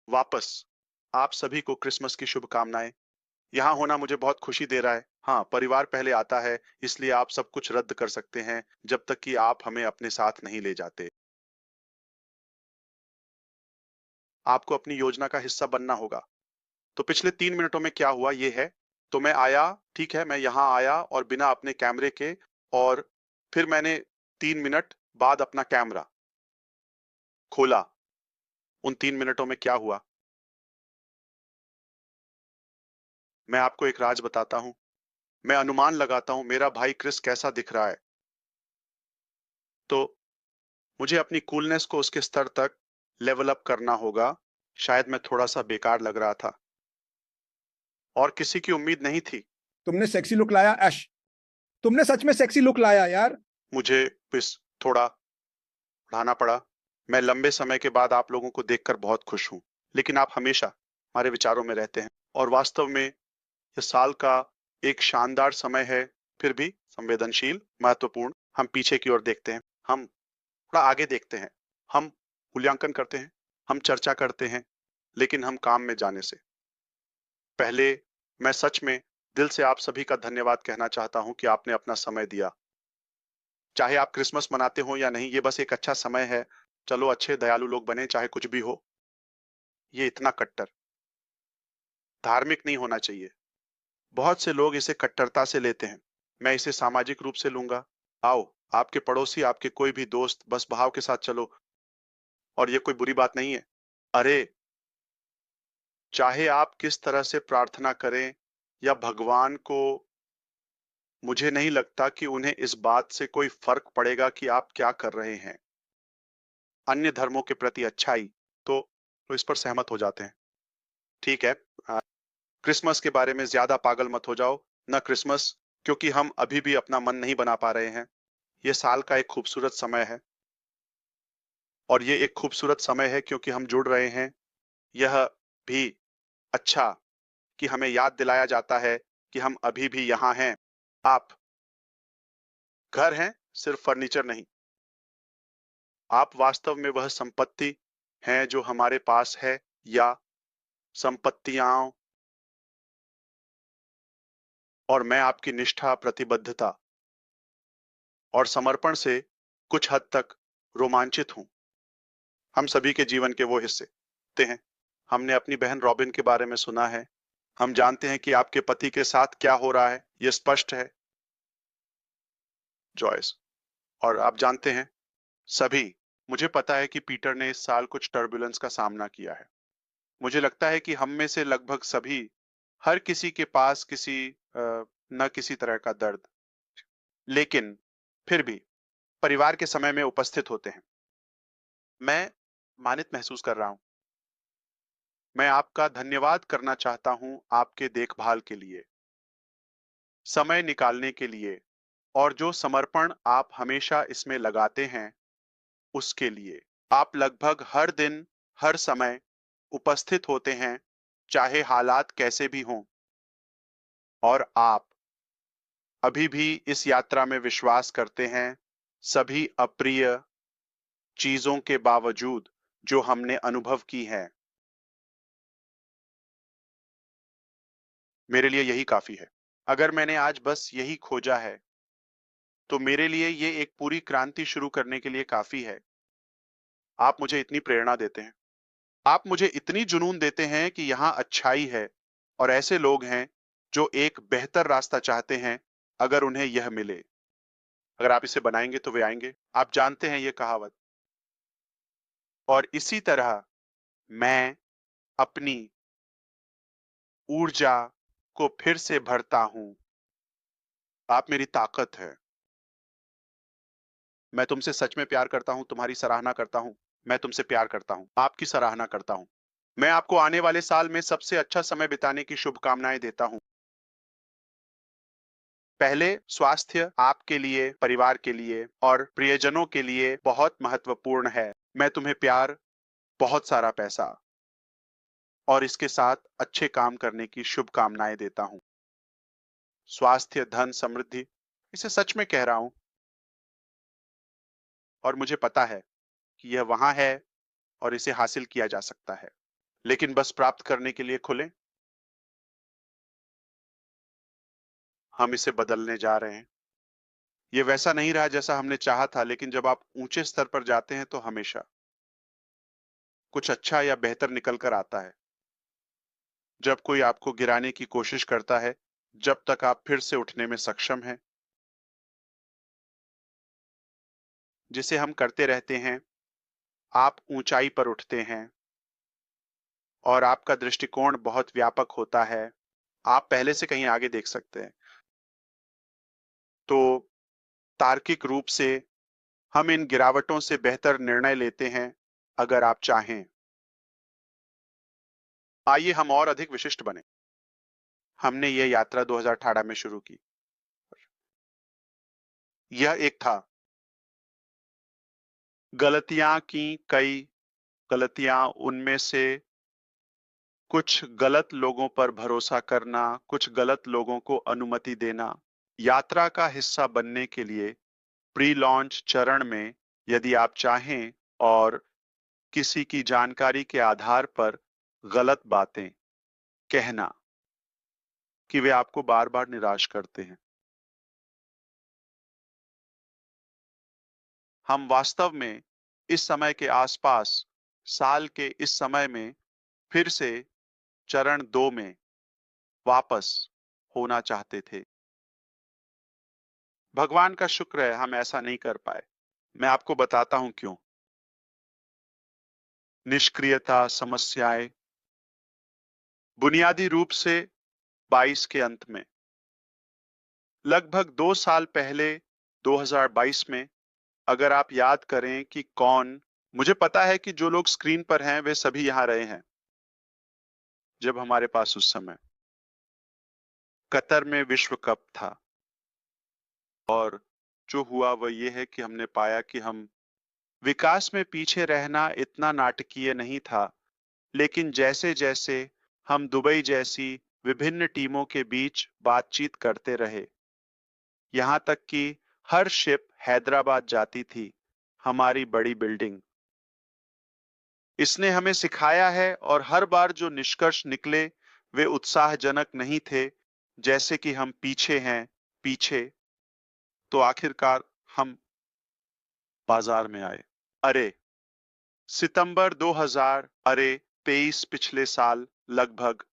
वापस आप सभी को क्रिसमस की शुभकामनाएं। यहाँ होना मुझे बहुत खुशी दे रहा है। हाँ, परिवार पहले आता है, इसलिए आप सब कुछ रद्द कर सकते हैं जब तक कि आप हमें अपने साथ नहीं ले जाते। आपको अपनी योजना का हिस्सा बनना होगा। तो पिछले 3 मिनटों में क्या हुआ ये है। तो मैं आया, ठीक है, मैं यहाँ आया और बिना अपने कैमरे के, और फिर मैंने 3 मिनट बाद अपना कैमरा खोला। उन 3 मिनटों में क्या हुआ, मैं आपको एक राज बताता हूँ। मैं अनुमान लगाता हूँ मेरा भाई क्रिस कैसा दिख रहा है। तो मुझे अपनी कूलनेस को उसके स्तर तक लेवल अप करना होगा। शायद मैं थोड़ा सा बेकार लग रहा था और किसी की उम्मीद नहीं थी। तुमने सेक्सी लुक लाया ऐश। तुमने सच में सेक्सी लुक लाया यार। मुझे बस थोड़ा बढ़ाना पड़ा। मैं लंबे समय के बाद आप लोगों को देखकर बहुत खुश हूँ, लेकिन आप हमेशा हमारे विचारों में रहते हैं और वास्तव में यह साल का एक शानदार समय है, फिर भी संवेदनशील, महत्वपूर्ण। हम पीछे की ओर देखते हैं, हम थोड़ा आगे देखते हैं, हम मूल्यांकन करते हैं, हम चर्चा करते हैं, लेकिन हम काम में जाने से पहले मैं सच में दिल से आप सभी का धन्यवाद कहना चाहता हूं कि आपने अपना समय दिया। चाहे आप क्रिसमस मनाते हो या नहीं, ये बस एक अच्छा समय है। चलो अच्छे दयालु लोग बने, चाहे कुछ भी हो। ये इतना कट्टर धार्मिक नहीं होना चाहिए। बहुत से लोग इसे कट्टरता से लेते हैं। मैं इसे सामाजिक रूप से लूंगा। आओ, आपके पड़ोसी, आपके कोई भी दोस्त, बस भाव के साथ चलो, और ये कोई बुरी बात नहीं है। अरे, चाहे आप किस तरह से प्रार्थना करें या भगवान को, मुझे नहीं लगता कि उन्हें इस बात से कोई फर्क पड़ेगा कि आप क्या कर रहे हैं। अन्य धर्मों के प्रति अच्छाई, तो इस पर सहमत हो जाते हैं। ठीक है। अ, क्रिसमस के बारे में ज्यादा पागल मत हो जाओ। न क्रिसमस, क्योंकि हम अभी भी अपना मन नहीं बना पा रहे हैं। ये साल का एक खूबसूरत समय है, और ये एक खूबसूरत समय है क्योंकि हम जुड़ रहे हैं। यह भी अच्छा कि हमें याद दिलाया जाता है कि हम अभी भी यहाँ हैं। आप घर हैं, सिर्फ फर्नीचर नहीं। आप वास्तव में वह संपत्ति हैं जो हमारे पास है, या संपत्तियां, और मैं आपकी निष्ठा, प्रतिबद्धता और समर्पण से कुछ हद तक रोमांचित हूं। हम सभी के जीवन के वो हिस्से होते हैं। हमने अपनी बहन रॉबिन के बारे में सुना है। हम जानते हैं कि आपके पति के साथ क्या हो रहा है, यह स्पष्ट है, जॉयस। और आप जानते हैं सभी, मुझे पता है कि पीटर ने इस साल कुछ टर्बुलेंस का सामना किया है। मुझे लगता है कि हम में से लगभग सभी, हर किसी के पास न किसी तरह का दर्द, लेकिन फिर भी परिवार के समय में उपस्थित होते हैं। मैं मानित महसूस कर रहा हूं। मैं आपका धन्यवाद करना चाहता हूं आपके देखभाल के लिए, समय निकालने के लिए, और जो समर्पण आप हमेशा इसमें लगाते हैं उसके लिए। आप लगभग हर दिन, हर समय उपस्थित होते हैं, चाहे हालात कैसे भी हों। और आप अभी भी इस यात्रा में विश्वास करते हैं, सभी अप्रिय चीजों के बावजूद जो हमने अनुभव की हैं। मेरे लिए यही काफी है। अगर मैंने आज बस यही खोजा है, तो मेरे लिए ये एक पूरी क्रांति शुरू करने के लिए काफी है। आप मुझे इतनी प्रेरणा देते हैं, आप मुझे इतनी जुनून देते हैं कि यहाँ अच्छाई है, और ऐसे लोग हैं जो एक बेहतर रास्ता चाहते हैं। अगर उन्हें यह मिले, अगर आप इसे बनाएंगे तो वे आएंगे। आप जानते हैं ये कहावत। और इसी तरह मैं अपनी ऊर्जा को फिर से भरता हूं। आप मेरी ताकत है। मैं तुमसे सच में प्यार करता हूं, तुम्हारी सराहना करता हूं। मैं तुमसे प्यार करता हूं, आपकी सराहना करता हूं। मैं आपको आने वाले साल में सबसे अच्छा समय बिताने की शुभकामनाएं देता हूं। पहले, स्वास्थ्य आपके लिए, परिवार के लिए और प्रियजनों के लिए बहुत महत्वपूर्ण है। मैं तुम्हें प्यार, बहुत सारा पैसा और इसके साथ अच्छे काम करने की शुभकामनाएं देता हूं। स्वास्थ्य, धन, समृद्धि, इसे सच में कह रहा हूं, और मुझे पता है कि यह वहां है और इसे हासिल किया जा सकता है। लेकिन बस प्राप्त करने के लिए खुले। हम इसे बदलने जा रहे हैं। ये वैसा नहीं रहा जैसा हमने चाहा था, लेकिन जब आप ऊंचे स्तर पर जाते हैं तो हमेशा कुछ अच्छा या बेहतर निकल कर आता है। जब कोई आपको गिराने की कोशिश करता है, जब तक आप फिर से उठने में सक्षम हैं, जिसे हम करते रहते हैं, आप ऊंचाई पर उठते हैं और आपका दृष्टिकोण बहुत व्यापक होता है। आप पहले से कहीं आगे देख सकते हैं। तो तार्किक रूप से हम इन गिरावटों से बेहतर निर्णय लेते हैं अगर आप चाहें। आइए हम और अधिक विशिष्ट बने। हमने ये यात्रा 2018 में शुरू की। यह एक था। गलतियां की कई गलतियां, उनमें से कुछ गलत लोगों पर भरोसा करना, कुछ गलत लोगों को अनुमति देना। यात्रा का हिस्सा बनने के लिए प्री लॉन्च चरण में यदि आप चाहें और किसी की जानकारी के आधार पर गलत बातें कहना कि वे आपको बार-बार निराश करते हैं। हम वास्तव में इस समय के आसपास, साल के इस समय में फिर से चरण 2 में वापस होना चाहते थे। भगवान का शुक्र है हम ऐसा नहीं कर पाए। मैं आपको बताता हूं क्यों। निष्क्रियता, समस्याएं, बुनियादी रूप से 22 के अंत में, लगभग 2 साल पहले 2022 में, अगर आप याद करें कि कौन, मुझे पता है कि जो लोग स्क्रीन पर हैं वे सभी यहां रहे हैं जब हमारे पास उस समय कतर में विश्व कप था। और जो हुआ वह ये है कि हमने पाया कि हम विकास में पीछे रहना इतना नाटकीय नहीं था, लेकिन जैसे-जैसे हम दुबई जैसी विभिन्न टीमों के बीच बातचीत करते रहे, यहां तक कि हर शिप हैदराबाद जाती थी, हमारी बड़ी बिल्डिंग। इसने हमें सिखाया है और हर बार जो निष्कर्ष निकले वे उत्साहजनक नहीं थे, जैसे कि हम पीछे हैं, पीछे। तो आखिरकार हम बाजार में आए। अरे सितंबर 2000, अरे 23, पिछले साल लगभग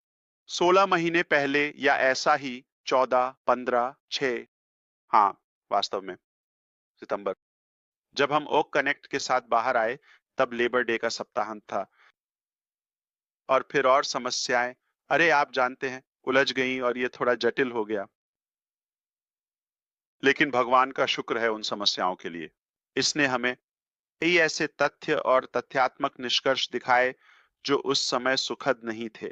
16 महीने पहले या ऐसा ही, 14, 15, 6, हाँ, वास्तव में सितंबर, जब हम ओक कनेक्ट के साथ बाहर आए, तब लेबर डे का सप्ताहांत था। और फिर और समस्याएं, अरे आप जानते हैं, उलझ गई और ये थोड़ा जटिल हो गया। लेकिन भगवान का शुक्र है उन समस्याओं के लिए। इसने हमें कई ऐसे तथ्य और तथ्यात्मक निष्कर्ष दिखाए जो उस समय सुखद नहीं थे।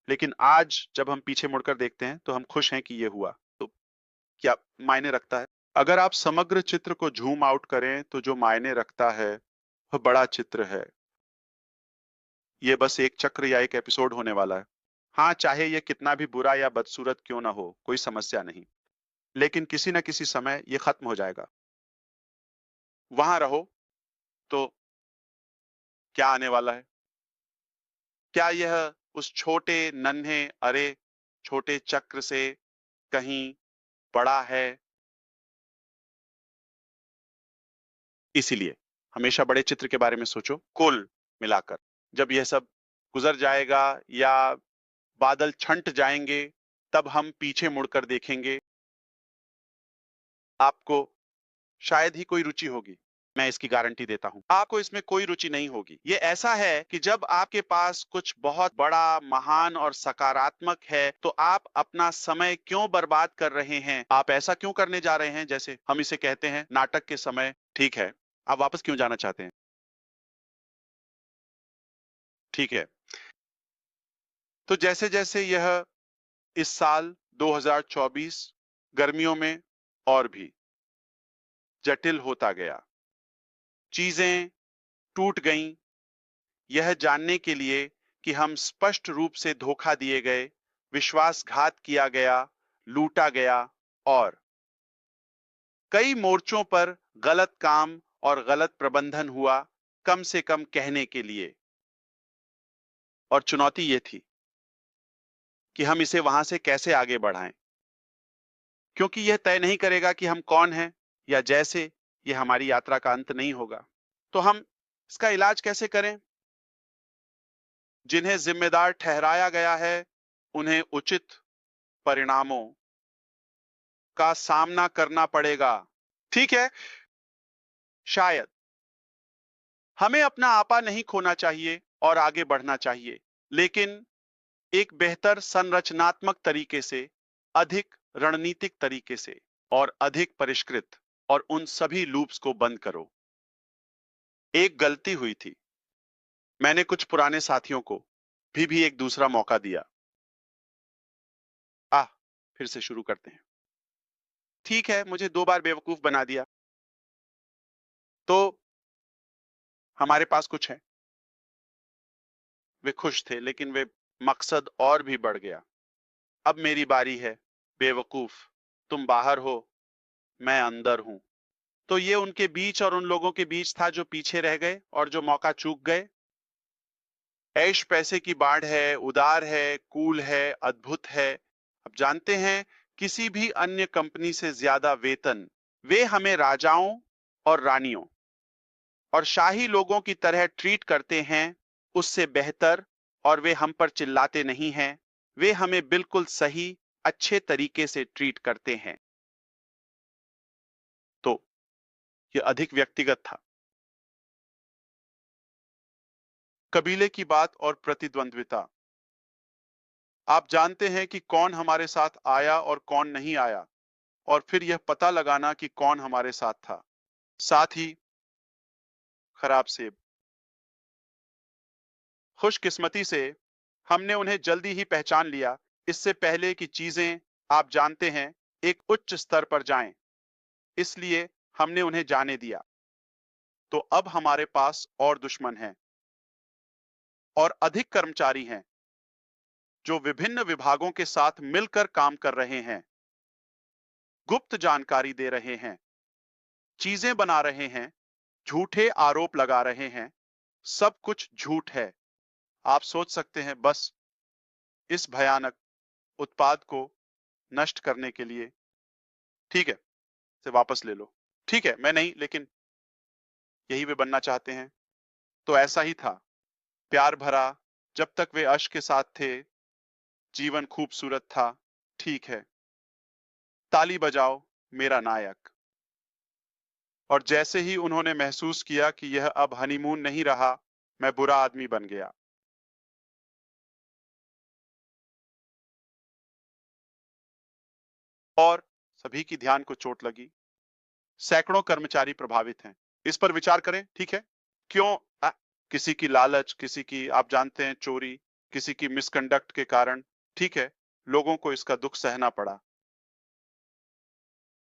लेकिन आज जब हम पीछे मुड़कर देखते हैं तो हम खुश हैं कि ये हुआ। तो क्या मायने रखता है? अगर आप समग्र चित्र को ज़ूम आउट करें तो जो मायने रखता है वह बड़ा चित्र है। ये बस एक चक्र या एक एपिसोड होने वाला है। हाँ, चाहे ये कितना भी बुरा या बदसूरत क्यों ना हो, कोई समस्या नहीं। लेकिन किसी न किसी समय ये खत्म हो जाएगा। वहां रहो तो क्या आने वाला है? क्या यह उस छोटे नन्हे, अरे छोटे चक्र से कहीं बड़ा है? इसीलिए हमेशा बड़े चित्र के बारे में सोचो, कुल मिलाकर। जब यह सब गुजर जाएगा या बादल छंट जाएंगे, तब हम पीछे मुड़कर देखेंगे। आपको शायद ही कोई रुचि होगी। मैं इसकी गारंटी देता हूं, आपको इसमें कोई रुचि नहीं होगी। ये ऐसा है कि जब आपके पास कुछ बहुत बड़ा, महान और सकारात्मक है, तो आप अपना समय क्यों बर्बाद कर रहे हैं? आप ऐसा क्यों करने जा रहे हैं? जैसे हम इसे कहते हैं नाटक के समय। ठीक है, आप वापस क्यों जाना चाहते हैं? ठीक है। तो जैसे-जैसे यह इस साल 2024 गर्मियों में और भी जटिल होता गया, चीजें टूट गईं, यह जानने के लिए कि हम स्पष्ट रूप से धोखा दिए गए, विश्वासघात किया गया, लूटा गया और कई मोर्चों पर गलत काम और गलत प्रबंधन हुआ, कम से कम कहने के लिए। और चुनौती ये थी कि हम इसे वहां से कैसे आगे बढ़ाएं, क्योंकि यह तय नहीं करेगा कि हम कौन हैं, या जैसे ये हमारी यात्रा का अंत नहीं होगा। तो हम इसका इलाज कैसे करें? जिन्हें जिम्मेदार ठहराया गया है उन्हें उचित परिणामों का सामना करना पड़ेगा। ठीक है, शायद हमें अपना आपा नहीं खोना चाहिए और आगे बढ़ना चाहिए, लेकिन एक बेहतर संरचनात्मक तरीके से, अधिक रणनीतिक तरीके से और अधिक परिष्कृत, और उन सभी लूप्स को बंद करो। एक गलती हुई थी। मैंने कुछ पुराने साथियों को भी एक दूसरा मौका दिया। आह, फिर से शुरू करते हैं। ठीक है, मुझे 2 बार बेवकूफ बना दिया, तो हमारे पास कुछ है। वे खुश थे, लेकिन वे मकसद और भी बढ़ गया। अब मेरी बारी है। बेवकूफ, तुम बाहर हो, मैं अंदर हूं। तो ये उनके बीच और उन लोगों के बीच था जो पीछे रह गए और जो मौका चूक गए। ऐश पैसे की बाढ़ है, उदार है, कूल है, अद्भुत है। अब जानते हैं, किसी भी अन्य कंपनी से ज्यादा वेतन वे हमें राजाओं और रानियों और शाही लोगों की तरह ट्रीट करते हैं, उससे बेहतर। और वे हम पर चिल्लाते नहीं हैं, वे हमें बिल्कुल सही, अच्छे तरीके से ट्रीट करते हैं। तो यह अधिक व्यक्तिगत था। कबीले की बात और प्रतिद्वंद्विता। आप जानते हैं कि कौन हमारे साथ आया और कौन नहीं आया, और फिर यह पता लगाना कि कौन हमारे साथ था। साथ ही खराब सेब। खुशकिस्मती से हमने उन्हें जल्दी ही पहचान लिया, इससे पहले कि चीजें, आप जानते हैं, एक उच्च स्तर पर जाएं। इसलिए हमने उन्हें जाने दिया। तो अब हमारे पास और दुश्मन हैं और अधिक कर्मचारी हैं जो विभिन्न विभागों के साथ मिलकर काम कर रहे हैं, गुप्त जानकारी दे रहे हैं, चीजें बना रहे हैं, झूठे आरोप लगा रहे हैं। सब कुछ झूठ है। आप सोच सकते हैं, बस इस भयानक उत्पाद को नष्ट करने के लिए। ठीक है, इसे वापस ले लो। ठीक है, मैं नहीं, लेकिन यही वे बनना चाहते हैं। तो ऐसा ही था, प्यार भरा, जब तक वे अश्क के साथ थे। जीवन खूबसूरत था। ठीक है, ताली बजाओ मेरा नायक। और जैसे ही उन्होंने महसूस किया कि यह अब हनीमून नहीं रहा, मैं बुरा आदमी बन गया। और सभी की ध्यान को चोट लगी। सैकड़ों कर्मचारी प्रभावित हैं। इस पर विचार करें, ठीक है? क्यों? किसी की लालच, किसी की, आप जानते हैं, चोरी, किसी की मिसकंडक्ट के कारण, ठीक है, लोगों को इसका दुख सहना पड़ा।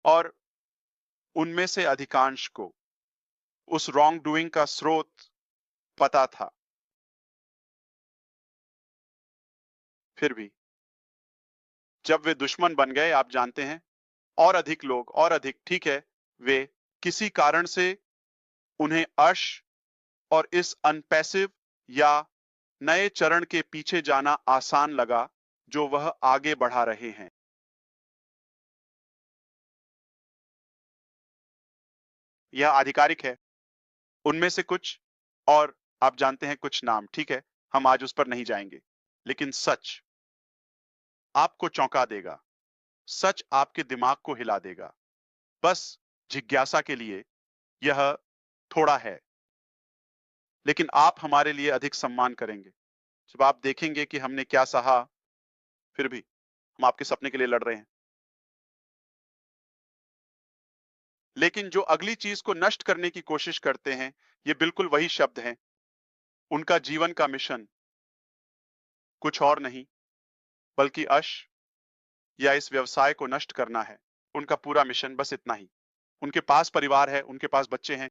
और उनमें से अधिकांश को उस रॉन्ग डूइंग का स्रोत पता था। फिर भी जब वे दुश्मन बन गए, आप जानते हैं, और अधिक लोग, और अधिक, ठीक है, वे किसी कारण से उन्हें अर्श और इस अनपैसिव या नए चरण के पीछे जाना आसान लगा जो वह आगे बढ़ा रहे हैं। यह आधिकारिक है। उनमें से कुछ, और आप जानते हैं, कुछ नाम, ठीक है, हम आज उस पर नहीं जाएंगे। लेकिन सच आपको चौंका देगा। सच आपके दिमाग को हिला देगा। बस जिज्ञासा के लिए, यह थोड़ा है, लेकिन आप हमारे लिए अधिक सम्मान करेंगे जब आप देखेंगे कि हमने क्या सहा। फिर भी हम आपके सपने के लिए लड़ रहे हैं। लेकिन जो अगली चीज को नष्ट करने की कोशिश करते हैं, ये बिल्कुल वही शब्द हैं। उनका जीवन का मिशन कुछ और नहीं बल्कि अश या इस व्यवसाय को नष्ट करना है। उनका पूरा मिशन बस इतना ही। उनके पास परिवार है, उनके पास बच्चे हैं।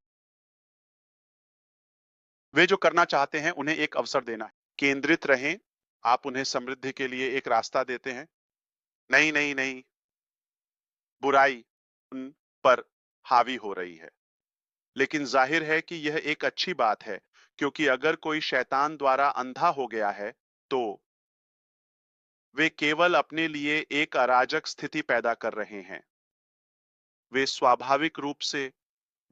वे जो करना चाहते हैं, उन्हें एक अवसर देना है। केंद्रित रहें। आप उन्हें समृद्धि के लिए एक रास्ता देते हैं। नहीं, नहीं, नहीं, बुराई उन पर हावी हो रही है। लेकिन जाहिर है कि यह एक अच्छी बात है, क्योंकि अगर कोई शैतान द्वारा अंधा हो गया है, तो वे केवल अपने लिए एक अराजक स्थिति पैदा कर रहे हैं। वे स्वाभाविक रूप से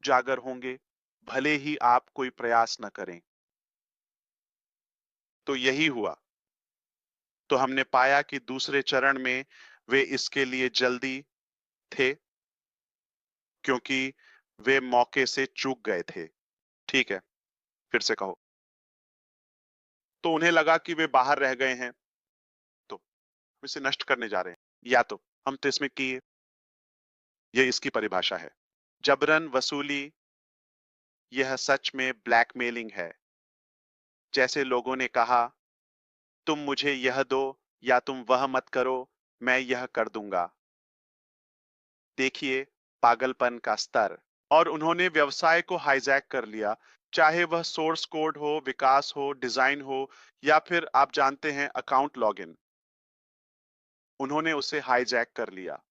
जागर होंगे, भले ही आप कोई प्रयास न करें। तो यही हुआ। तो हमने पाया कि दूसरे चरण में वे इसके लिए जल्दी थे, क्योंकि वे मौके से चूक गए थे। ठीक है, फिर से कहो। तो उन्हें लगा कि वे बाहर रह गए हैं, तो हम इसे नष्ट करने जा रहे हैं। या तो हम तो इसमें किए, ये इसकी परिभाषा है। जबरन वसूली, यह सच में ब्लैकमेलिंग है। जैसे लोगों ने कहा, तुम मुझे यह दो या तुम वह मत करो, मैं यह कर दूंगा। देखिए पागलपन का स्तर। और उन्होंने व्यवसाय को हाईजैक कर लिया, चाहे वह सोर्स कोड हो, विकास हो, डिजाइन हो, या फिर आप जानते हैं अकाउंट लॉगिन। उन्होंने उसे हाईजैक कर लिया।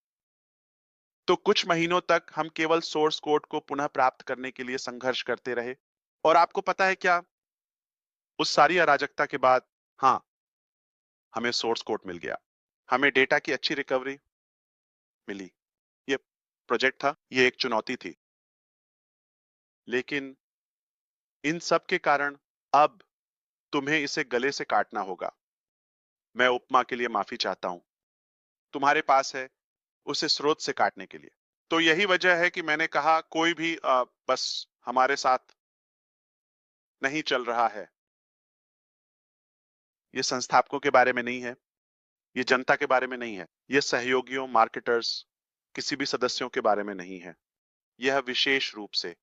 तो कुछ महीनों तक हम केवल सोर्स कोड को पुनः प्राप्त करने के लिए संघर्ष करते रहे। और आपको पता है क्या, उस सारी अराजकता के बाद, हाँ, हमें सोर्स कोड मिल गया, हमें डेटा की अच्छी रिकवरी मिली। ये प्रोजेक्ट था, ये एक चुनौती थी, लेकिन इन सब के कारण अब तुम्हें इसे गले से काटना होगा। मैं उपमा के लिए माफी चाहता हूं, तुम्हारे पास है उसे स्रोत से काटने के लिए। तो यही वजह है कि मैंने कहा कोई भी बस हमारे साथ नहीं चल रहा है। ये संस्थापकों के बारे में नहीं है, ये जनता के बारे में नहीं है, ये सहयोगियों, मार्केटर्स, किसी भी सदस्यों के बारे में नहीं है। यह विशेष रूप से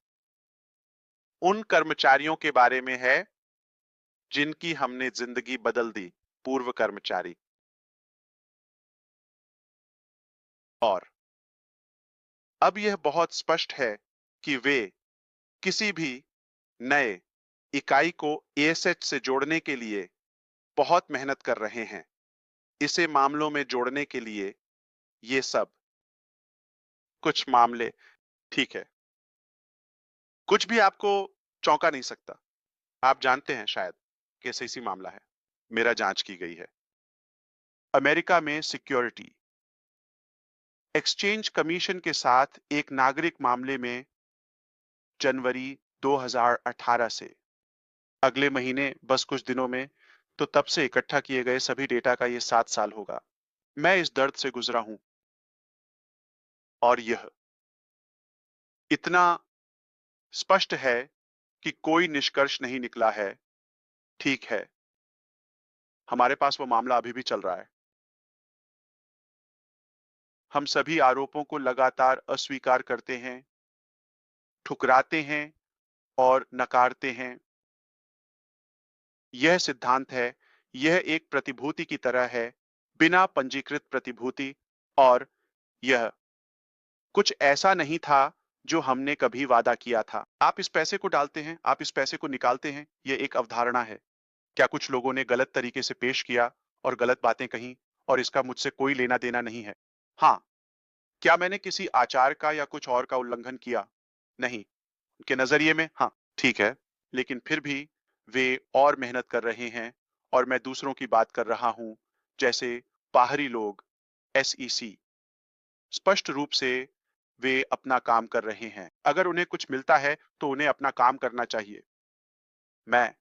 उन कर्मचारियों के बारे में है जिनकी हमने जिंदगी बदल दी, पूर्व कर्मचारी। और अब यह बहुत स्पष्ट है कि वे किसी भी नए इकाई को एएसएच से जोड़ने के लिए बहुत मेहनत कर रहे हैं। इसे मामलों में जोड़ने के लिए ये सब कुछ मामले, ठीक है, कुछ भी आपको चौंका नहीं सकता। आप जानते हैं शायद कैसे इसी मामला है। मेरा जांच की गई है। अमेरिका में सिक्योरिटी एक्सचेंज कमीशन के साथ एक नागरिक मामले में जनवरी 2018 से अगले महीने, बस कुछ दिनों में, तो तब से इकट्ठा किए गए सभी डेटा का ये 7 साल होगा। मैं इस दर्द से गुजरा हूं, और यह इतना स्पष्ट है कि कोई निष्कर्ष नहीं निकला है। ठीक है, हमारे पास वो मामला अभी भी चल रहा है। हम सभी आरोपों को लगातार अस्वीकार करते हैं, ठुकराते हैं और नकारते हैं। यह सिद्धांत है, यह एक प्रतिभूति की तरह है, बिना पंजीकृत प्रतिभूति। और यह कुछ ऐसा नहीं था जो हमने कभी वादा किया था। आप इस पैसे को डालते हैं, आप इस पैसे को निकालते हैं, यह एक अवधारणा है। क्या कुछ लोगों ने गलत तरीके से पेश किया और गलत बातें कही, और इसका मुझसे कोई लेना देना नहीं है? हाँ। क्या मैंने किसी आचार का या कुछ और का उल्लंघन किया? नहीं। उनके नजरिए में हाँ, ठीक है। लेकिन फिर भी वे और मेहनत कर रहे हैं, और मैं दूसरों की बात कर रहा हूं, जैसे बाहरी लोग, एसईसी। स्पष्ट रूप से वे अपना काम कर रहे हैं। अगर उन्हें कुछ मिलता है तो उन्हें अपना काम करना चाहिए। मैं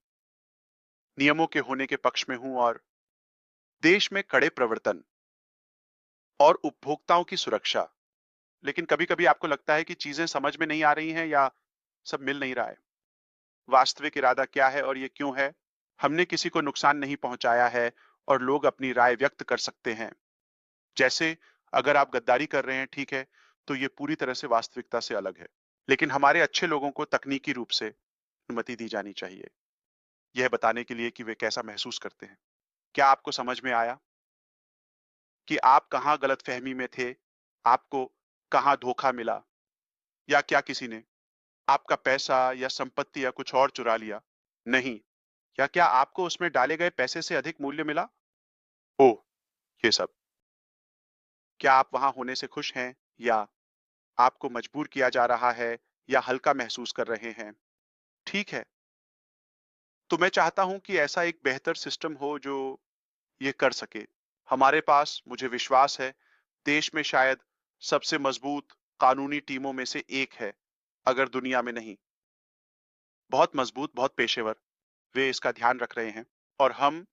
नियमों के होने के पक्ष में हूं, और देश में कड़े प्रवर्तन और उपभोक्ताओं की सुरक्षा। लेकिन कभी-कभी आपको लगता है कि चीजें समझ में नहीं आ रही हैं, या सब मिल नहीं रहा है। वास्तविक इरादा क्या है और ये क्यों है? हमने किसी को नुकसान नहीं पहुंचाया है, और लोग अपनी राय व्यक्त कर सकते हैं। जैसे अगर आप गद्दारी कर रहे हैं, ठीक है, तो ये पूरी तरह से वास्तविकता से अलग है। लेकिन हमारे अच्छे लोगों को तकनीकी रूप से अनुमति दी जानी चाहिए, यह बताने के लिए कि वे कैसा महसूस करते हैं। क्या आपको समझ में आया कि आप कहाँ गलतफहमी में थे? आपको कहाँ धोखा मिला? या क्या किसी ने आपका पैसा या संपत्ति या कुछ और चुरा लिया? नहीं। या क्या आपको उसमें डाले गए पैसे से अधिक मूल्य मिला? ओह! ये सब। क्या आप वहाँ होने से खुश हैं, या आपको मजबूर किया जा रहा है, या हल्का महसूस कर रहे हैं? ठीक है, तो मैं चाहता हूं कि ऐसा एक बेहतर सिस्टम हो जो ये कर सके। हमारे पास, मुझे विश्वास है, देश में शायद सबसे मजबूत कानूनी टीमों में से एक है, अगर दुनिया में नहीं। बहुत मजबूत, बहुत पेशेवर। वे इसका ध्यान रख रहे हैं और हम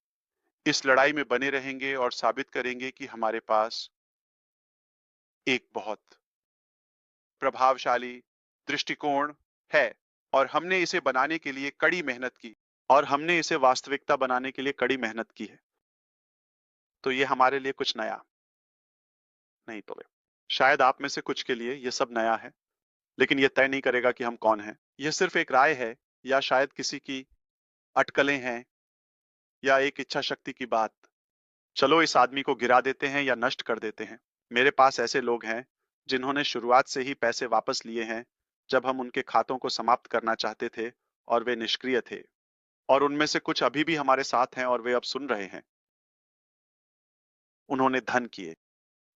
इस लड़ाई में बने रहेंगे और साबित करेंगे कि हमारे पास एक बहुत प्रभावशाली दृष्टिकोण है और हमने इसे बनाने के लिए कड़ी मेहनत की और हमने इसे वास्तविकता बनाने के लिए कड़ी मेहनत की है। तो ये हमारे लिए कुछ नया नहीं तो है। शायद आप में से कुछ के लिए ये सब नया है, लेकिन ये तय नहीं करेगा कि हम कौन हैं। यह सिर्फ एक राय है या शायद किसी की अटकलें हैं या एक इच्छा शक्ति की बात। चलो इस आदमी को गिरा देते हैं या नष्ट कर देते हैं। मेरे पास ऐसे लोग हैं जिन्होंने शुरुआत से ही पैसे वापस लिए हैं जब हम उनके खातों को समाप्त करना चाहते थे और वे निष्क्रिय थे। और उनमें से कुछ अभी भी हमारे साथ हैं और वे अब सुन रहे हैं। उन्होंने धन किए।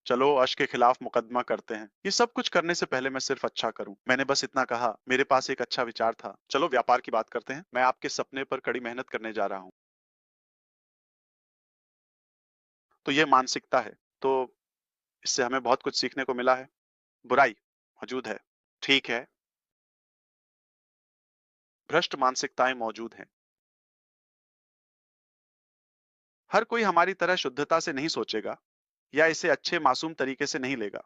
चलो अश के खिलाफ मुकदमा करते हैं। ये सब कुछ करने से पहले मैं सिर्फ अच्छा करूं। मैंने बस इतना कहा, मेरे पास एक अच्छा विचार था। चलो व्यापार की बात करते हैं। मैं आपके सपने पर कड़ी मेहनत करने जा रहा हूं। तो ये मानसिकता है। तो इससे हमें बहुत कुछ सीखने को मिला है। बुराई मौजूद है, ठीक है, भ्रष्ट मानसिकताएं मौजूद हैं। हर कोई हमारी तरह शुद्धता से नहीं सोचेगा या इसे अच्छे मासूम तरीके से नहीं लेगा।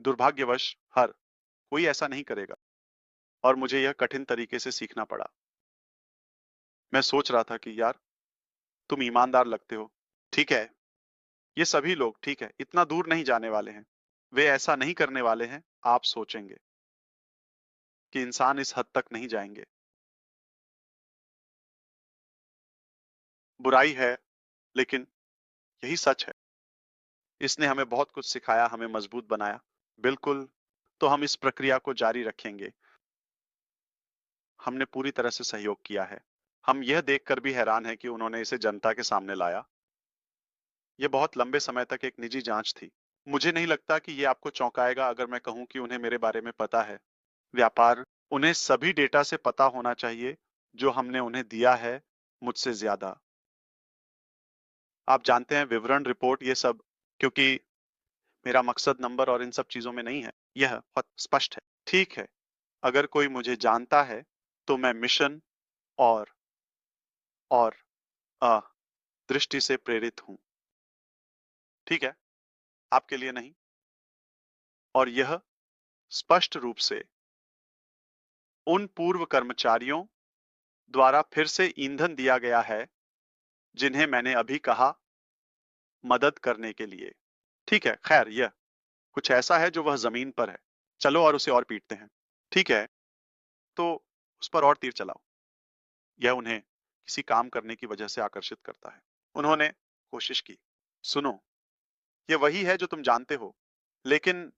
दुर्भाग्यवश हर कोई ऐसा नहीं करेगा और मुझे यह कठिन तरीके से सीखना पड़ा। मैं सोच रहा था कि यार, तुम ईमानदार लगते हो। ठीक है, ये सभी लोग ठीक है, इतना दूर नहीं जाने वाले हैं। वे ऐसा नहीं करने वाले हैं। आप सोचेंगे कि इंसान इस हद तक नहीं जाएंगे। बुराई है, लेकिन यही सच है। इसने हमें बहुत कुछ सिखाया, हमें मजबूत बनाया। बिल्कुल। तो हम इस प्रक्रिया को जारी रखेंगे। हमने पूरी तरह से सहयोग किया है। हम यह देखकर भी हैरान हैं कि उन्होंने इसे जनता के सामने लाया। यह बहुत लंबे समय तक एक निजी जांच थी। मुझे नहीं लगता कि यह आपको चौंकाएगा अगर मैं कहूं कि उन्हें मेरे बारे में पता है। व्यापार, उन्हें सभी डेटा से पता होना चाहिए जो हमने उन्हें दिया है, मुझसे ज्यादा। आप जानते हैं, विवरण, रिपोर्ट, ये सब। क्योंकि मेरा मकसद नंबर और इन सब चीजों में नहीं है। यह बहुत स्पष्ट है। ठीक है, अगर कोई मुझे जानता है तो मैं मिशन और और अ, दृष्टि से प्रेरित हूं। ठीक है, आपके लिए नहीं। और यह स्पष्ट रूप से उन पूर्व कर्मचारियों द्वारा फिर से ईंधन दिया गया है जिन्हें मैंने अभी कहा, मदद करने के लिए। ठीक है, खैर यह कुछ ऐसा है जो वह जमीन पर है। चलो और उसे और पीटते हैं। ठीक है, तो उस पर और तीर चलाओ। यह उन्हें किसी काम करने की वजह से आकर्षित करता है। उन्होंने कोशिश की। सुनो, यह वही है जो तुम जानते हो, लेकिन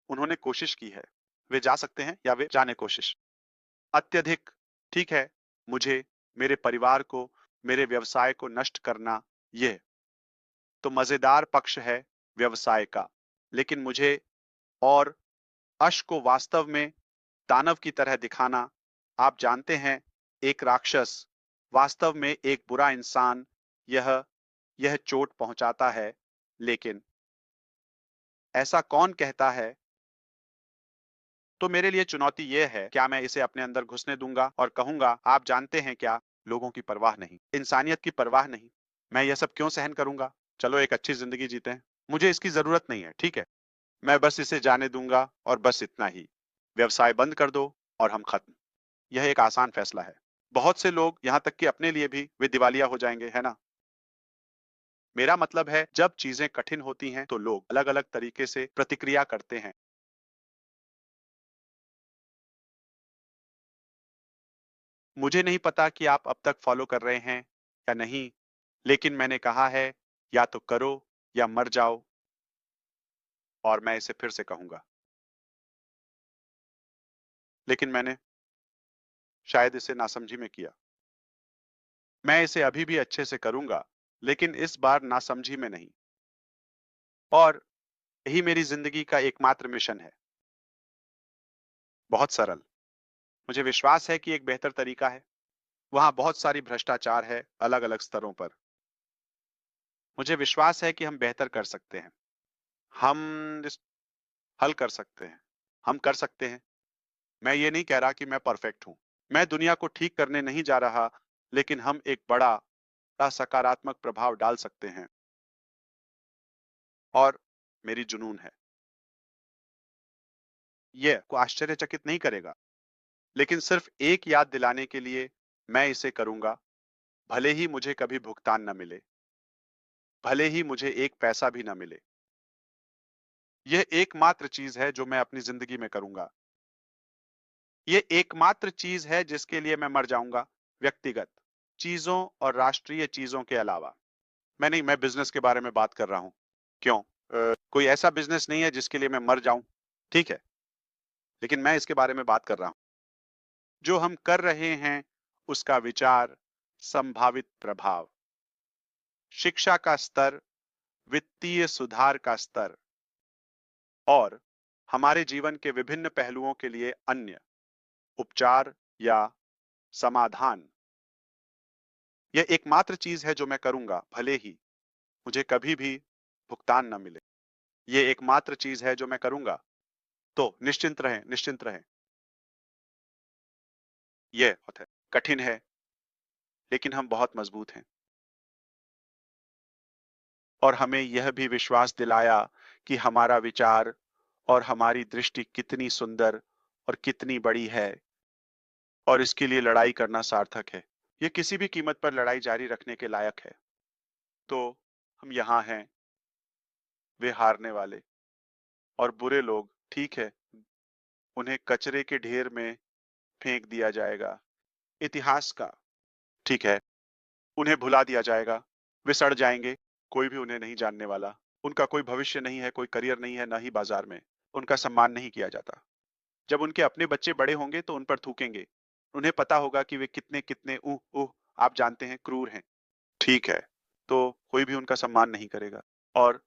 उन्होंने कोशिश की है। वे जा सकते हैं या वे जाने कोशिश। अत्यधिक। ठीक है, मुझे, मेरे परिवार को, मेरे व्यवसाय को नष्ट करना, यह तो मजेदार पक्ष है व्यवसाय का। लेकिन मुझे और अश को वास्तव में दानव की तरह दिखाना, आप जानते हैं, एक राक्षस, वास्तव में एक बुरा इंसान, यह चोट पहुंचाता है। लेकिन ऐसा कौन कहता है? तो मेरे लिए चुनौती यह है, क्या मैं इसे अपने अंदर घुसने दूंगा और कहूंगा, आप जानते हैं क्या, लोगों की परवाह नहीं, इंसानियत की परवाह नहीं, मैं यह सब क्यों सहन करूंगा? चलो एक अच्छी जिंदगी जीते हैं। मुझे इसकी जरूरत नहीं है। ठीक है, मैं बस इसे जाने दूंगा और बस इतना ही। व्यवसाय बंद कर दो और हम खत्म। यह एक आसान फैसला है। बहुत से लोग, यहां तक कि अपने लिए भी, वे दिवालिया हो जाएंगे, है ना? मेरा मतलब है, जब चीजें कठिन होती हैं तो लोग अलग अलग तरीके से प्रतिक्रिया करते हैं। मुझे नहीं पता कि आप अब तक फॉलो कर रहे हैं या नहीं, लेकिन मैंने कहा है, या तो करो या मर जाओ। और मैं इसे फिर से कहूंगा, लेकिन मैंने शायद इसे नासमझी में किया। मैं इसे अभी भी अच्छे से करूंगा, लेकिन इस बार नासमझी में नहीं। और यही मेरी जिंदगी का एकमात्र मिशन है। बहुत सरल। मुझे विश्वास है कि एक बेहतर तरीका है। वहां बहुत सारी भ्रष्टाचार है अलग अलग स्तरों पर। मुझे विश्वास है कि हम बेहतर कर सकते हैं। हम इस हल कर सकते हैं। हम कर सकते हैं। मैं ये नहीं कह रहा कि मैं परफेक्ट हूं। मैं दुनिया को ठीक करने नहीं जा रहा, लेकिन हम एक बड़ा सकारात्मक प्रभाव डाल सकते हैं। और मेरी जुनून है। ये को आश्चर्यचकित नहीं करेगा, लेकिन सिर्फ एक याद दिलाने के लिए मैं इसे करूंगा, भले ही मुझे कभी भुगतान न मिले, भले ही मुझे एक पैसा भी न मिले। यह एकमात्र चीज है जो मैं अपनी जिंदगी में करूंगा। ये एकमात्र चीज है जिसके लिए मैं मर जाऊंगा, व्यक्तिगत चीजों और राष्ट्रीय चीजों के अलावा। मैं बिजनेस के बारे में बात कर रहा हूं। क्यों? कोई ऐसा बिजनेस नहीं है जिसके लिए मैं मर जाऊं, ठीक है, लेकिन मैं इसके बारे में बात कर रहा हूं। जो हम कर रहे हैं उसका विचार, संभावित प्रभाव, शिक्षा का स्तर, वित्तीय सुधार का स्तर और हमारे जीवन के विभिन्न पहलुओं के लिए अन्य उपचार या समाधान। यह एकमात्र चीज है जो मैं करूंगा, भले ही मुझे कभी भी भुगतान न मिले। यह एकमात्र चीज है जो मैं करूंगा। तो निश्चिंत रहें, निश्चिंत रहें। यह बहुत है, कठिन है, लेकिन हम बहुत मजबूत हैं। और हमें यह भी विश्वास दिलाया कि हमारा विचार और हमारी दृष्टि कितनी सुंदर और कितनी बड़ी है, और इसके लिए लड़ाई करना सार्थक है। यह किसी भी कीमत पर लड़ाई जारी रखने के लायक है। तो हम यहाँ हैं, वे हारने वाले और बुरे लोग, ठीक है, उन्हें कचरे के ढेर में फेंक दिया जाएगा। इतिहास का, ठीक है, उन्हें भुला दिया जाएगा। वे सड़ जाएंगे, कोई भी उन्हें नहीं जानने वाला। उनका कोई भविष्य नहीं है, कोई करियर नहीं है, ना ही बाजार में। उनका सम्मान नहीं किया जाता। जब उनके अपने बच्चे बड़े होंगे तो उन पर थूकेंगे। उन्हें पता होगा कि वे कितने कितने आप जानते हैं, क्रूर हैं। ठीक है, तो कोई भी उनका सम्मान नहीं करेगा और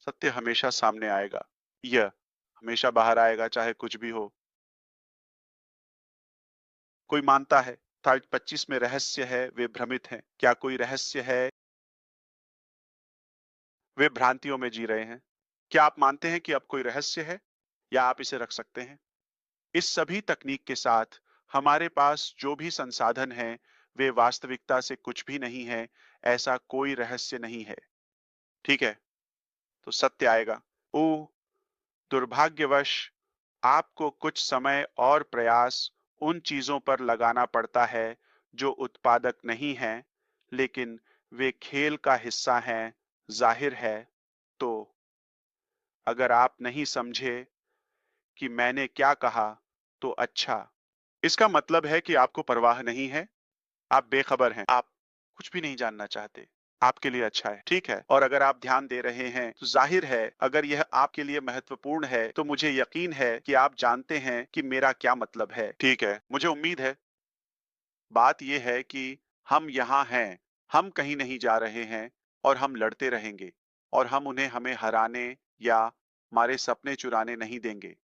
सत्य हमेशा सामने आएगा। यह हमेशा बाहर आएगा, चाहे कुछ भी हो। कोई मानता है था 25 में रहस्य है, वे भ्रमित हैं। क्या कोई रहस्य है? वे भ्रांतियों में जी रहे हैं। क्या आप मानते हैं कि अब कोई रहस्य है, या आप इसे रख सकते हैं? इस सभी तकनीक के साथ हमारे पास जो भी संसाधन हैं, वे वास्तविकता से कुछ भी नहीं है। ऐसा कोई रहस्य नहीं है। ठीक है, तो सत्य आएगा। ओ, दुर्भाग्यवश आपको कुछ समय और प्रयास उन चीजों पर लगाना पड़ता है जो उत्पादक नहीं हैं, लेकिन वे खेल का हिस्सा हैं, जाहिर है। तो अगर आप नहीं समझे कि मैंने क्या कहा, तो अच्छा। इसका मतलब है कि आपको परवाह नहीं है, आप बेखबर हैं, आप कुछ भी नहीं जानना चाहते। आपके लिए अच्छा है, ठीक है। और अगर आप ध्यान दे रहे हैं, तो जाहिर है अगर यह आपके लिए महत्वपूर्ण है, तो मुझे यकीन है कि आप जानते हैं कि मेरा क्या मतलब है। ठीक है, मुझे उम्मीद है। बात यह है कि हम यहाँ हैं, हम कहीं नहीं जा रहे हैं, और हम लड़ते रहेंगे, और हम उन्हें हमें हराने या हमारे सपने चुराने नहीं देंगे।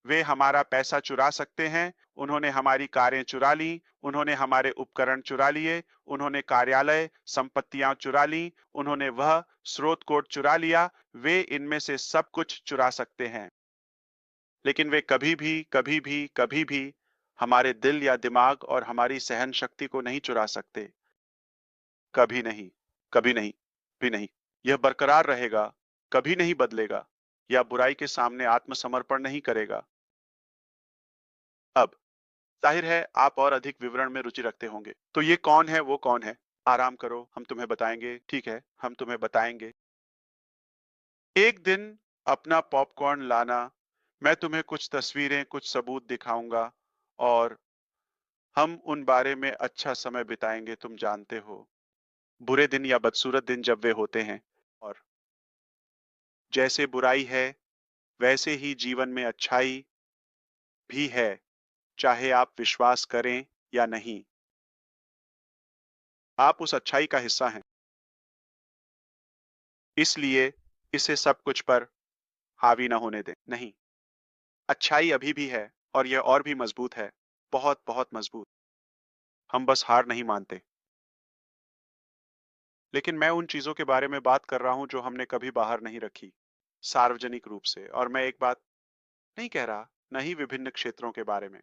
वे हमारा पैसा चुरा सकते हैं, उन्होंने हमारी कारें चुरा ली, उन्होंने हमारे उपकरण चुरा लिए, उन्होंने कार्यालय, संपत्तियां चुरा ली, उन्होंने वह स्रोत कोड चुरा लिया, वे इनमें से सब कुछ चुरा सकते हैं। लेकिन वे कभी भी, कभी भी, कभी भी हमारे दिल या दिमाग और हमारी सहन शक्ति को नहीं चुरा सकते। कभी नहीं, कभी नहीं, भी नहीं। यह बरकरार रहेगा, कभी नहीं बदलेगा, या बुराई के सामने आत्मसमर्पण नहीं करेगा। अब जाहिर है आप और अधिक विवरण में रुचि रखते होंगे। तो ये कौन है, वो कौन है? आराम करो, हम तुम्हें बताएंगे। ठीक है, हम तुम्हें बताएंगे। एक दिन अपना पॉपकॉर्न लाना, मैं तुम्हें कुछ तस्वीरें, कुछ सबूत दिखाऊंगा, और हम उन बारे में अच्छा समय बिताएंगे। तुम जानते हो, बुरे दिन या बदसूरत दिन जब वे होते हैं, और जैसे बुराई है वैसे ही जीवन में अच्छाई भी है, चाहे आप विश्वास करें या नहीं। आप उस अच्छाई का हिस्सा हैं। इसलिए इसे सब कुछ पर हावी न होने दें। नहीं, अच्छाई अभी भी है, और यह और भी मजबूत है, बहुत बहुत मजबूत। हम बस हार नहीं मानते। लेकिन मैं उन चीजों के बारे में बात कर रहा हूं जो हमने कभी बाहर नहीं रखी, सार्वजनिक रूप से। और मैं एक बात नहीं कह रहा, न ही विभिन्न क्षेत्रों के बारे में।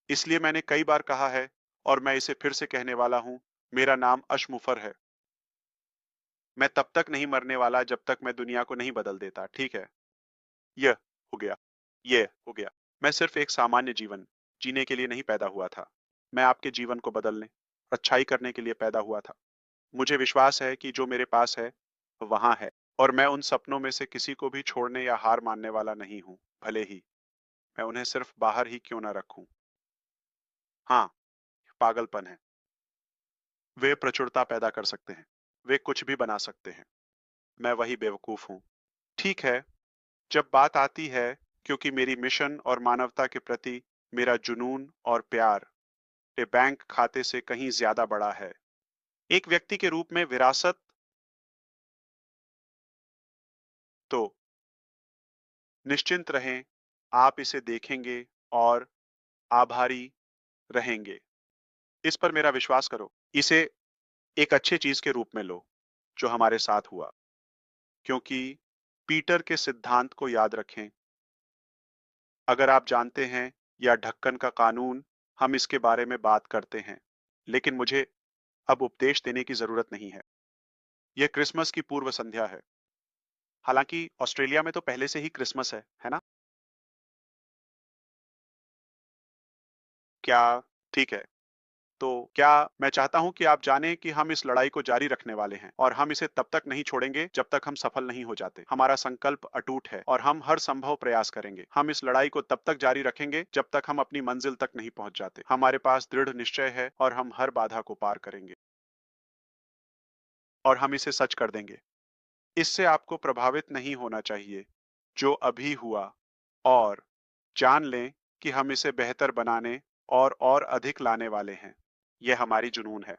इसलिए मैंने कई बार कहा है, और मैं इसे फिर से कहने वाला हूं, मेरा नाम अशमुफर है। मैं तब तक नहीं मरने वाला जब तक मैं दुनिया को नहीं बदल देता, ठीक है? यह हो गया, ये हो गया। मैं सिर्फ एक सामान्य जीवन जीने के लिए नहीं पैदा हुआ था। मैं आपके जीवन को बदलने, अच्छाई करने के लिए पैदा हुआ था। मुझे विश्वास है कि जो मेरे पास है, वहां है। और मैं उन सपनों में से किसी को भी छोड़ने या हार मानने वाला नहीं हूं, भले ही मैं उन्हें सिर्फ बाहर ही क्यों ना रखूं। हाँ, पागलपन है। वे प्रचुरता पैदा कर सकते हैं। वे कुछ भी बना सकते हैं। मैं वही बेवकूफ हूँ। ठीक है, जब बात आती है, क्योंकि मेरी मिशन और मानवता के प्रति मेरा जुनून और प्यार के बैंक खाते से कहीं ज्यादा बड़ा है। एक व्यक्ति के रूप में विरासत, तो निश्चिंत रहें, आप इसे देखेंगे और आभारी रहेंगे। इस पर मेरा विश्वास करो। इसे एक अच्छे चीज के रूप में लो, जो हमारे साथ हुआ। क्योंकि पीटर के सिद्धांत को याद रखें। अगर आप जानते हैं, या ढक्कन का कानून, हम इसके बारे में बात करते हैं। लेकिन मुझे अब उपदेश देने की जरूरत नहीं है। यह क्रिसमस की पूर्व संध्या है। हालांकि ऑस्ट्रेलिया में तो पहले से ही क्रिसमस है ना? क्या? ठीक है। तो क्या मैं चाहता हूं कि आप जानें कि हम इस लड़ाई को जारी रखने वाले हैं, और हम इसे तब तक नहीं छोड़ेंगे जब तक हम सफल नहीं हो जाते। हमारा संकल्प अटूट है, और हम हर संभव प्रयास करेंगे। हम इस लड़ाई को तब तक जारी रखेंगे जब तक हम अपनी मंजिल तक नहीं पहुंच जाते। हमारे पास दृढ़ निश्चय है, और हम हर बाधा को पार करेंगे। और हम इसे सच कर देंगे। इससे आपको प्रभावित नहीं होना चाहिए, जो अभी हुआ। और जान लें कि हम इसे बेहतर बनाने और अधिक लाने वाले हैं। यह हमारी जुनून है।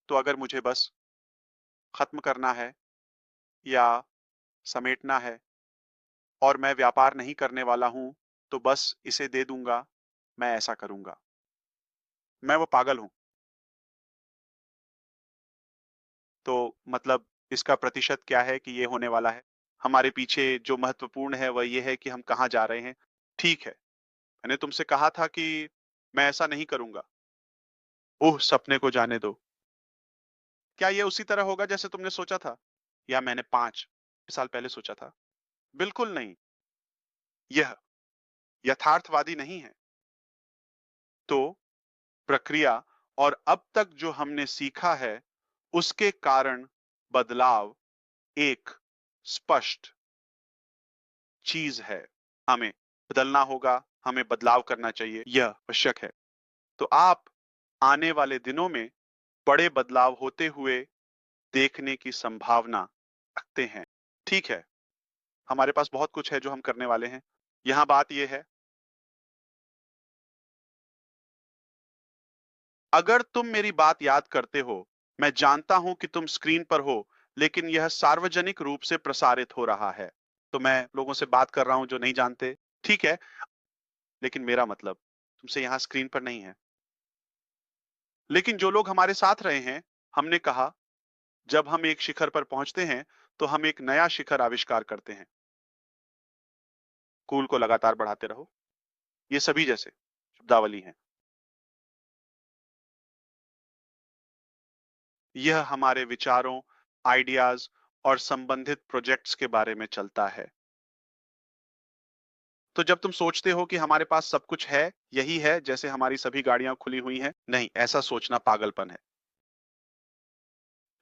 तो अगर मुझे बस खत्म करना है, या समेटना है, और मैं व्यापार नहीं करने वाला हूं, तो बस इसे दे दूंगा। मैं ऐसा करूंगा। मैं वो पागल हूं। तो मतलब इसका प्रतिशत क्या है कि ये होने वाला है? हमारे पीछे जो महत्वपूर्ण है वह ये है कि हम कहाँ जा रहे हैं। ठीक है, मैंने तुमसे कहा था कि मैं ऐसा नहीं करूंगा। ओह, सपने को जाने दो। क्या ये उसी तरह होगा जैसे तुमने सोचा था, या मैंने 5 साल पहले सोचा था? बिल्कुल नहीं। यह यथार्थवादी नहीं है। तो प्रक्रिया, और अब तक जो हमने सीखा है, उसके कारण बदलाव एक स्पष्ट चीज है। हमें बदलना होगा, हमें बदलाव करना चाहिए, यह आवश्यक है। तो आप आने वाले दिनों में बड़े बदलाव होते हुए देखने की संभावना रखते हैं। ठीक है, हमारे पास बहुत कुछ है जो हम करने वाले हैं। यहाँ बात यह है, अगर तुम मेरी बात याद करते हो, मैं जानता हूं कि तुम स्क्रीन पर हो, लेकिन यह सार्वजनिक रूप से प्रसारित हो रहा है। तो मैं लोगों से बात कर रहा हूं जो नहीं जानते, ठीक है? लेकिन मेरा मतलब तुमसे यहाँ स्क्रीन पर नहीं है। लेकिन जो लोग हमारे साथ रहे हैं, हमने कहा, जब हम एक शिखर पर पहुंचते हैं, तो हम एक नया शिखर आविष्कार करते हैं। कूल को लगातार बढ़ाते रहो। ये सभी जैसे शब्दावली हैं। यह हमारे विचारों, आइडियाज और संबंधित प्रोजेक्ट्स के बारे में चलता है। तो जब तुम सोचते हो कि हमारे पास सब कुछ है, यही है, जैसे हमारी सभी गाड़ियां खुली हुई हैं, नहीं, ऐसा सोचना पागलपन है।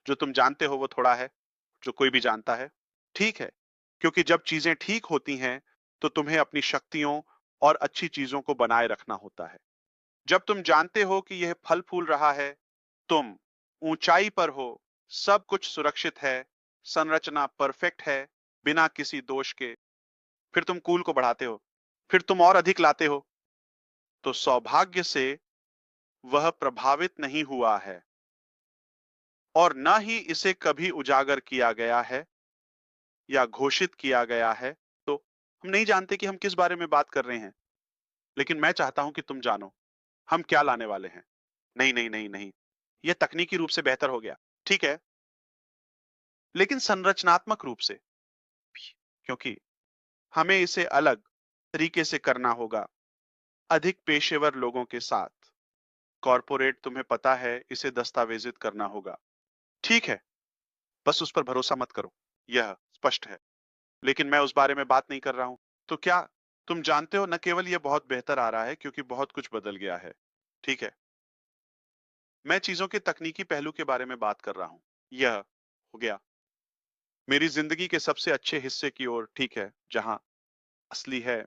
जो तुम जानते हो वो थोड़ा है, जो कोई भी जानता है। ठीक है, क्योंकि जब चीजें ठीक होती हैं, तो तुम्हें अपनी शक्तियों और अच्छी चीजों को बनाए रखना होता है। जब तुम जानते हो कि यह फल फूल रहा है, तुम ऊंचाई पर हो, सब कुछ सुरक्षित है, संरचना परफेक्ट है, बिना किसी दोष के, फिर तुम कूल को बढ़ाते हो, फिर तुम और अधिक लाते हो। तो सौभाग्य से वह प्रभावित नहीं हुआ है, और न ही इसे कभी उजागर किया गया है या घोषित किया गया है। तो हम नहीं जानते कि हम किस बारे में बात कर रहे हैं, लेकिन मैं चाहता हूं कि तुम जानो। हम क्या लाने वाले हैं? नहीं, नहीं, नहीं, नहीं। यह तकनीकी रूप से बेहतर हो गया। ठीक है, लेकिन संरचनात्मक रूप से भी, क्योंकि हमें इसे अलग तरीके से करना होगा, अधिक पेशेवर लोगों के साथ। कॉर्पोरेट तुम्हें पता है, इसे दस्तावेजित करना होगा। ठीक है, बस उस पर भरोसा मत करो। यह स्पष्ट है। लेकिन मैं उस बारे में बात नहीं कर रहा हूं। तो क्या तुम जानते हो, न केवल यह बहुत बेहतर आ रहा है क्योंकि बहुत कुछ बदल गया है। ठीक है, मैं चीजों के तकनीकी पहलू के बारे में बात कर रहा हूं। यह हो गया मेरी जिंदगी के सबसे अच्छे हिस्से की ओर, ठीक है, जहां असली है।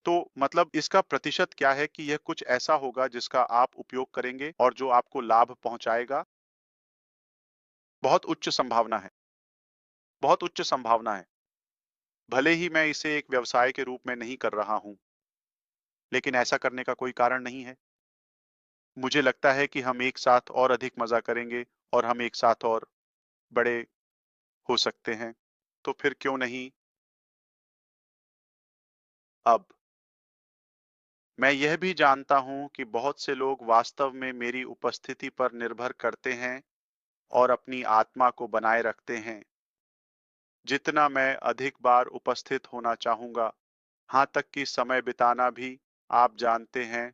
तो मतलब इसका प्रतिशत क्या है कि यह कुछ ऐसा होगा जिसका आप उपयोग करेंगे और जो आपको लाभ पहुंचाएगा? बहुत उच्च संभावना है। बहुत उच्च संभावना है। भले ही मैं इसे एक व्यवसाय के रूप में नहीं कर रहा हूं, लेकिन ऐसा करने का कोई कारण नहीं है। मुझे लगता है कि हम एक साथ और अधिक मजा करेंगे और हम एक साथ और बड़े हो सकते हैं। तो फिर क्यों नहीं अब? मैं यह भी जानता हूं कि बहुत से लोग वास्तव में मेरी उपस्थिति पर निर्भर करते हैं और अपनी आत्मा को बनाए रखते हैं। जितना मैं अधिक बार उपस्थित होना चाहूंगा, हाँ तक कि समय बिताना भी, आप जानते हैं,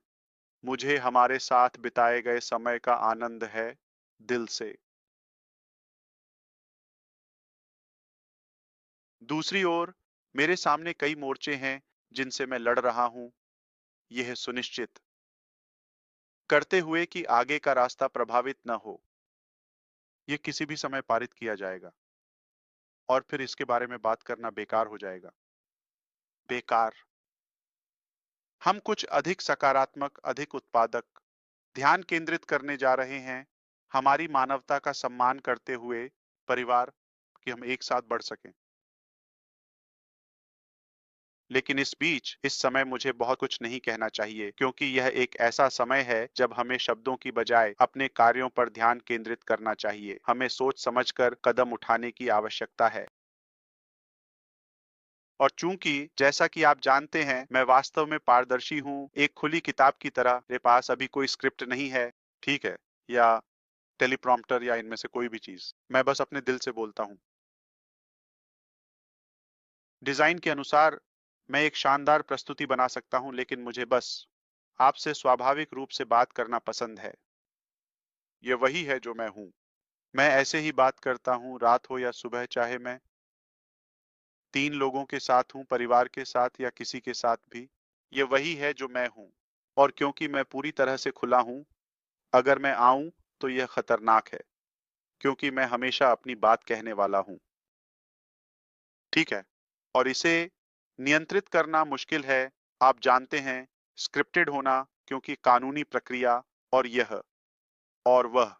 मुझे हमारे साथ बिताए गए समय का आनंद है, दिल से। दूसरी ओर, मेरे सामने कई मोर्चे हैं जिनसे मैं लड़ रहा हूं, यह सुनिश्चित करते हुए कि आगे का रास्ता प्रभावित न हो। यह किसी भी समय पारित किया जाएगा और फिर इसके बारे में बात करना बेकार हो जाएगा। बेकार। हम कुछ अधिक सकारात्मक, अधिक उत्पादक, ध्यान केंद्रित करने जा रहे हैं, हमारी मानवता का सम्मान करते हुए, परिवार, कि हम एक साथ बढ़ सकें। लेकिन इस बीच, इस समय मुझे बहुत कुछ नहीं कहना चाहिए क्योंकि यह एक ऐसा समय है जब हमें शब्दों की बजाय अपने कार्यों पर ध्यान केंद्रित करना चाहिए। हमें सोच समझकर कदम उठाने की आवश्यकता है। और चूंकि जैसा कि आप जानते हैं, मैं वास्तव में पारदर्शी हूँ, एक खुली किताब की तरह, मेरे पास अभी कोई स्क्रिप्ट नहीं है, ठीक है, या टेलीप्रॉम्प्टर या इनमें से कोई भी चीज। मैं बस अपने दिल से बोलता हूँ। डिजाइन के अनुसार मैं एक शानदार प्रस्तुति बना सकता हूँ, लेकिन मुझे बस आपसे स्वाभाविक रूप से बात करना पसंद है। ये वही है जो मैं हूँ। मैं ऐसे ही बात करता हूँ, रात हो या सुबह, चाहे मैं 3 लोगों के साथ हूँ, परिवार के साथ या किसी के साथ भी। ये वही है जो मैं हूँ। और क्योंकि मैं पूरी तरह से खुला हूँ, अगर मैं आऊं तो यह खतरनाक है, क्योंकि मैं हमेशा अपनी बात कहने वाला हूँ। ठीक है, और इसे नियंत्रित करना मुश्किल है, आप जानते हैं, स्क्रिप्टेड होना, क्योंकि कानूनी प्रक्रिया, और यह और वह,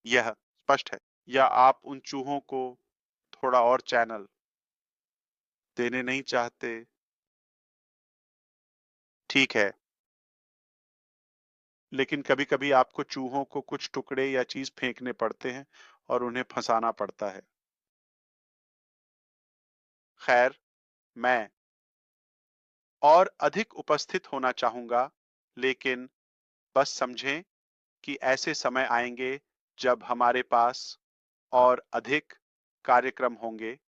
यह स्पष्ट है। या आप उन चूहों को थोड़ा और चैनल देने नहीं चाहते? ठीक है, लेकिन कभी-कभी आपको चूहों को कुछ टुकड़े या चीज फेंकने पड़ते हैं और उन्हें फंसाना पड़ता है। खैर, मैं और अधिक उपस्थित होना चाहूंगा, लेकिन बस समझें कि ऐसे समय आएंगे जब हमारे पास और अधिक कार्यक्रम होंगे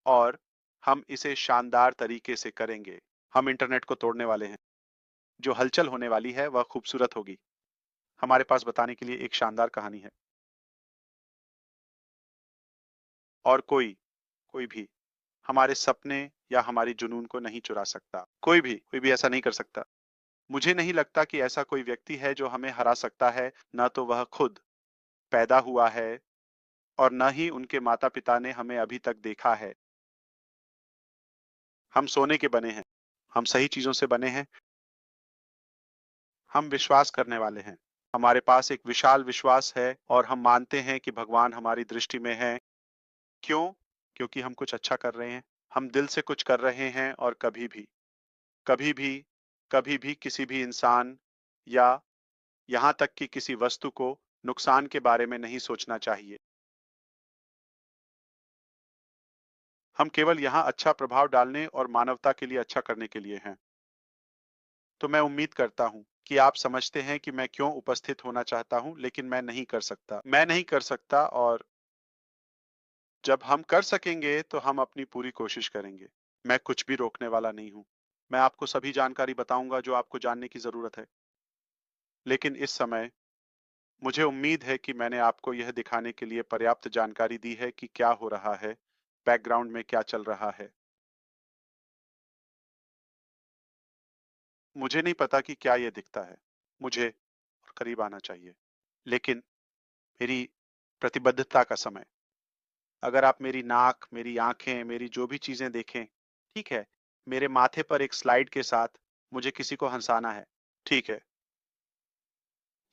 और हम इसे शानदार तरीके से करेंगे। हम इंटरनेट को तोड़ने वाले हैं। जो हलचल होने वाली है वह खूबसूरत होगी। हमारे पास बताने के लिए एक शानदार कहानी है। और कोई भी हमारे सपने या हमारी जुनून को नहीं चुरा सकता। कोई भी ऐसा नहीं कर सकता। मुझे नहीं लगता कि ऐसा कोई व्यक्ति है जो हमें हरा सकता है, ना तो वह खुद पैदा हुआ है और न ही उनके माता-पिता ने हमें अभी तक देखा है। हम सोने के बने हैं। हम सही चीजों से बने हैं। हम विश्वास करने वाले हैं। हमारे पास एक विशाल विश्वास है और हम मानते हैं कि भगवान हमारी दृष्टि में है। क्यों? क्योंकि हम कुछ अच्छा कर रहे हैं। हम दिल से कुछ कर रहे हैं और कभी भी, कभी भी किसी भी इंसान या यहाँ तक कि किसी वस्तु को नुकसान के बारे में नहीं सोचना चाहिए। हम केवल यहाँ अच्छा प्रभाव डालने और मानवता के लिए अच्छा करने के लिए हैं। तो मैं उम्मीद करता हूँ कि आप समझते हैं कि मैं क्यों उपस्थित होना चाहता हूँ, लेकिन मैं नहीं कर सकता। मैं नहीं कर सकता और जब हम कर सकेंगे तो हम अपनी पूरी कोशिश करेंगे। मैं कुछ भी रोकने वाला नहीं हूँ। मैं आपको सभी जानकारी बताऊँगा जो आपको जानने की ज़रूरत है। लेकिन इस समय मुझे उम्मीद है कि मैंने आपको यह दिखाने के लिए पर्याप्त जानकारी दी है कि क्या हो रहा है, बैकग्राउंड में क्या चल रहा है। मुझे नहीं पता कि क्या ये दिखता है। मुझे और करीब आना चाहिए। लेकिन मेरी प्रतिबद्धता का समय। अगर आप मेरी नाक, मेरी आँखें, मेरी जो भी चीज़ें देखें, ठीक है? मेरे माथे पर एक स्लाइड के साथ मुझे किसी को हँसाना है, ठीक है?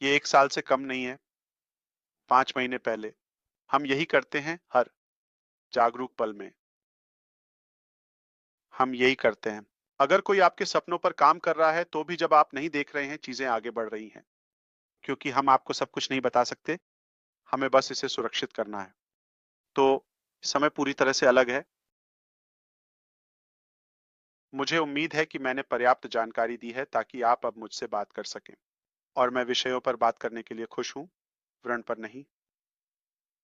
ये 1 साल से कम नहीं है, 5 महीने पहले। हम यही करते हैं हर जागरूक पल में। हम यही करते हैं। अगर कोई आपके सपनों पर काम कर रहा है, तो भी जब आप नहीं देख रहे हैं, चीज़ें आगे बढ़ रही हैं। क्योंकि हम आपको सब कुछ नहीं बता सकते, हमें बस इसे सुरक्षित करना है। तो समय पूरी तरह से अलग है। मुझे उम्मीद है कि मैंने पर्याप्त जानकारी दी है ताकि आप अब मुझसे बात कर सकें और मैं विषयों पर बात करने के लिए खुश हूँ, व्रण पर नहीं।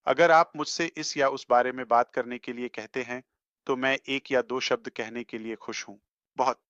अगर आप मुझसे इस या उस बारे में बात करने के लिए कहते हैं, तो मैं 1 या 2 शब्द कहने के लिए खुश हूँ। बहुत